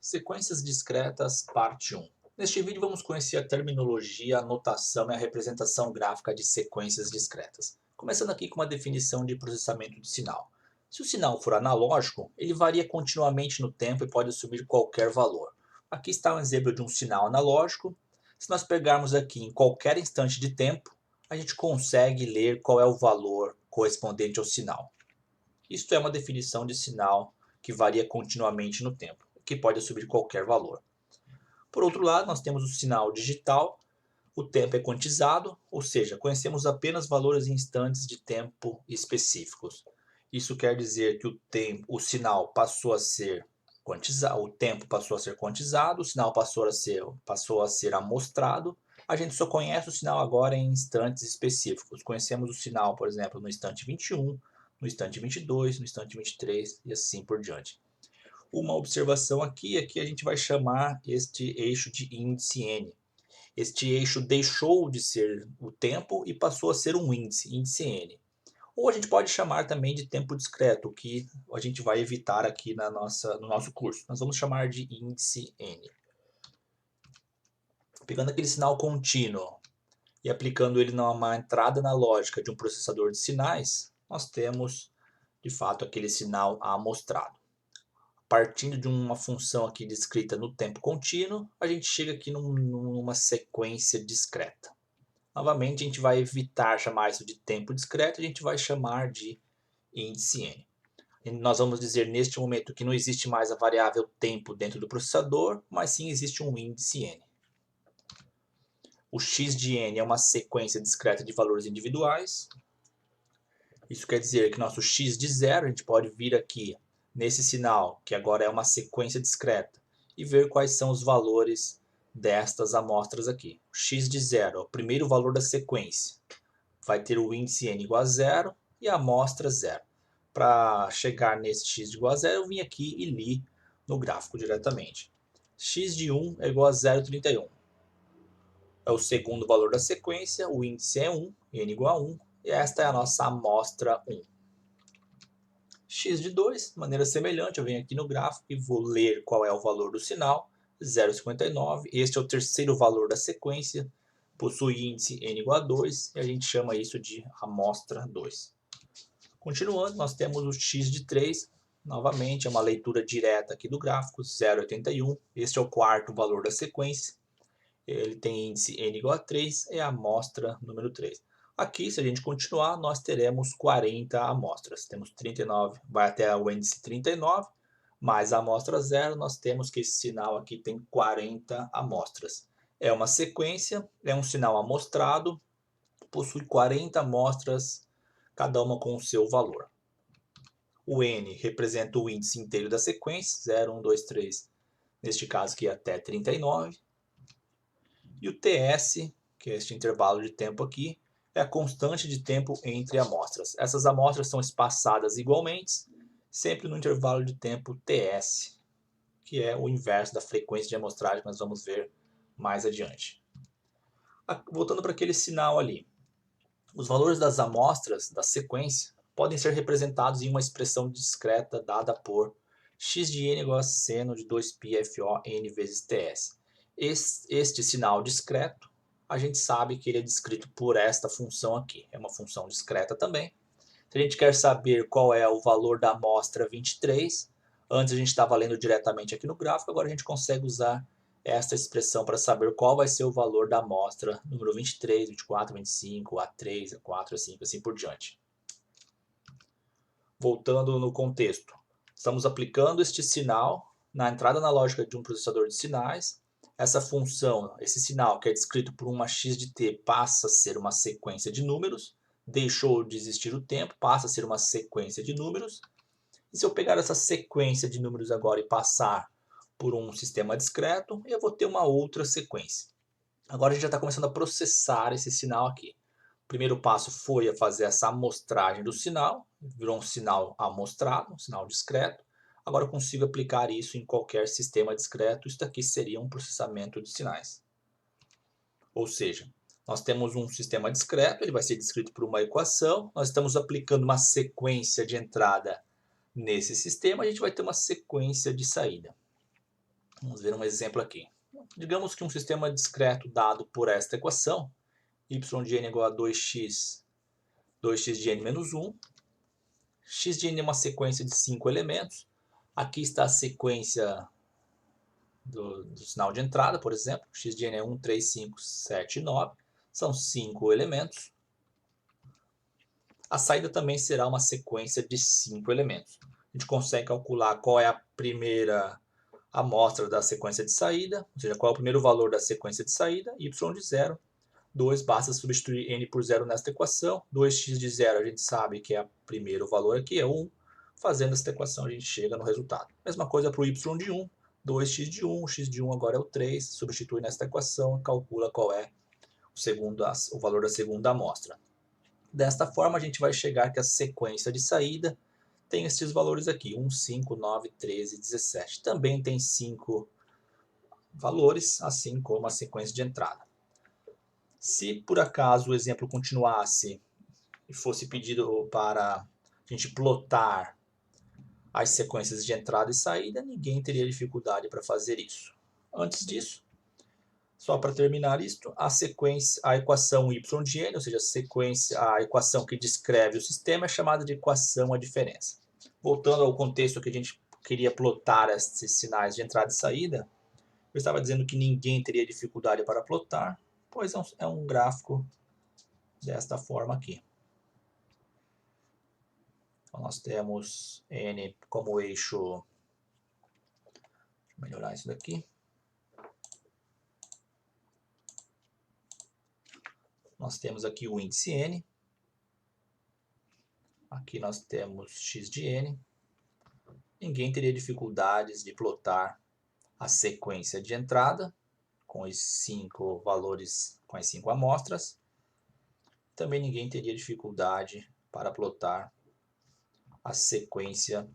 Sequências discretas, parte 1. Neste vídeo vamos conhecer a terminologia, a notação e a representação gráfica de sequências discretas. Começando aqui com uma definição de processamento de sinal. Se o sinal for analógico, ele varia continuamente no tempo e pode assumir qualquer valor. Aqui está um exemplo de um sinal analógico. Se nós pegarmos aqui em qualquer instante de tempo, a gente consegue ler qual é o valor correspondente ao sinal. Isto é uma definição de sinal que varia continuamente no tempo, que pode assumir qualquer valor. Por outro lado, nós temos o sinal digital. O tempo é quantizado, ou seja, conhecemos apenas valores em instantes de tempo específicos. Isso quer dizer que o sinal passou a ser quantizado, o tempo passou a ser quantizado, o sinal passou a ser amostrado. A gente só conhece o sinal agora em instantes específicos. Conhecemos o sinal, por exemplo, no instante 21, no instante 22, no instante 23 e assim por diante. Uma observação aqui é que a gente vai chamar este eixo de índice n. Este eixo deixou de ser o tempo e passou a ser um índice, índice n. Ou a gente pode chamar também de tempo discreto, que a gente vai evitar aqui no nosso curso. Nós vamos chamar de índice n. Pegando aquele sinal contínuo e aplicando ele numa entrada analógica de um processador de sinais, nós temos, de fato, aquele sinal amostrado. Partindo de uma função aqui descrita no tempo contínuo, a gente chega aqui numa sequência discreta. Novamente, a gente vai evitar chamar isso de tempo discreto, a gente vai chamar de índice n. E nós vamos dizer neste momento que não existe mais a variável tempo dentro do processador, mas sim existe um índice n. O x de n é uma sequência discreta de valores individuais. Isso quer dizer que nosso x de zero, a gente pode vir aqui nesse sinal, que agora é uma sequência discreta, e ver quais são os valores destas amostras aqui. O x de zero é o primeiro valor da sequência. Vai ter o índice n igual a zero e a amostra zero. Para chegar nesse x igual a zero, eu vim aqui e li no gráfico diretamente. X de 1 é igual a 0,31. É o segundo valor da sequência, o índice é 1, n igual a 1, e esta é a nossa amostra 1. X de 2, de maneira semelhante, eu venho aqui no gráfico e vou ler qual é o valor do sinal, 0,59. Este é o terceiro valor da sequência, possui índice n igual a 2 e a gente chama isso de amostra 2. Continuando, nós temos o x de 3, novamente é uma leitura direta aqui do gráfico, 0,81. Este é o quarto valor da sequência, ele tem índice n igual a 3, é a amostra número 3. Aqui, se a gente continuar, nós teremos 40 amostras. Temos 39, vai até o índice 39, mais a amostra 0, nós temos que esse sinal aqui tem 40 amostras. É uma sequência, é um sinal amostrado, possui 40 amostras, cada uma com o seu valor. O n representa o índice inteiro da sequência, 0, 1, 2, 3, neste caso aqui até 39. E o TS, que é este intervalo de tempo aqui, é a constante de tempo entre amostras. Essas amostras são espaçadas igualmente, sempre no intervalo de tempo TS, que é o inverso da frequência de amostragem que nós vamos ver mais adiante. Voltando para aquele sinal ali, os valores das amostras da sequência podem ser representados em uma expressão discreta dada por x de n igual a seno de 2πfo n vezes ts. Este sinal discreto, a gente sabe que ele é descrito por esta função aqui. É uma função discreta também. Se a gente quer saber qual é o valor da amostra 23, antes a gente estava lendo diretamente aqui no gráfico, agora a gente consegue usar esta expressão para saber qual vai ser o valor da amostra número 23, 24, 25, A3, A4, A5, assim por diante. Voltando no contexto, estamos aplicando este sinal na entrada analógica de um processador de sinais. Essa função, esse sinal que é descrito por uma x de t, passa a ser uma sequência de números, deixou de existir o tempo, passa a ser uma sequência de números. E se eu pegar essa sequência de números agora e passar por um sistema discreto, eu vou ter uma outra sequência. Agora a gente já está começando a processar esse sinal aqui. O primeiro passo foi a fazer essa amostragem do sinal, virou um sinal amostrado, um sinal discreto. Agora eu consigo aplicar isso em qualquer sistema discreto, isso daqui seria um processamento de sinais. Ou seja, nós temos um sistema discreto, ele vai ser descrito por uma equação, nós estamos aplicando uma sequência de entrada nesse sistema, a gente vai ter uma sequência de saída. Vamos ver um exemplo aqui. Digamos que um sistema discreto dado por esta equação, y de n igual a 2x de n menos 1. X de n é uma sequência de 5 elementos. Aqui está a sequência do sinal de entrada, por exemplo. X de n é 1, 3, 5, 7, 9. São 5 elementos. A saída também será uma sequência de 5 elementos. A gente consegue calcular qual é a primeira amostra da sequência de saída, ou seja, qual é o primeiro valor da sequência de saída, y de 0. 2, basta substituir n por 0 nesta equação. 2x de 0 a gente sabe que é o primeiro valor aqui, é 1. Fazendo esta equação a gente chega no resultado. Mesma coisa para o y de 1. 2x de 1, x de 1 agora é o 3. Substitui nesta equação e calcula qual é o valor da segunda amostra. Desta forma a gente vai chegar que a sequência de saída tem esses valores aqui, 1, 5, 9, 13, 17. Também tem 5 valores, assim como a sequência de entrada. Se por acaso o exemplo continuasse e fosse pedido para a gente plotar as sequências de entrada e saída, ninguém teria dificuldade para fazer isso. Antes disso, só para terminar isto, a equação y de n, ou seja, a equação que descreve o sistema, é chamada de equação à diferença. Voltando ao contexto que a gente queria plotar esses sinais de entrada e saída, eu estava dizendo que ninguém teria dificuldade para plotar, pois é um gráfico desta forma aqui. Então nós temos n como eixo. Deixa eu melhorar isso daqui. Nós temos aqui o índice n. Aqui nós temos x de n. Ninguém teria dificuldades de plotar a sequência de entrada com os 5 valores, com as 5 amostras. Também ninguém teria dificuldade para plotar a sequência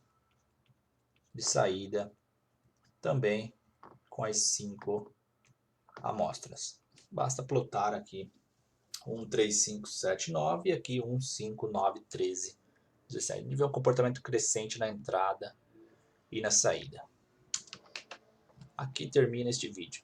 de saída também com as 5 amostras. Basta plotar aqui 1, 3, 5, 7, 9 e aqui 1, 5, 9, 13, 17. A gente vê um comportamento crescente na entrada e na saída. Aqui termina este vídeo.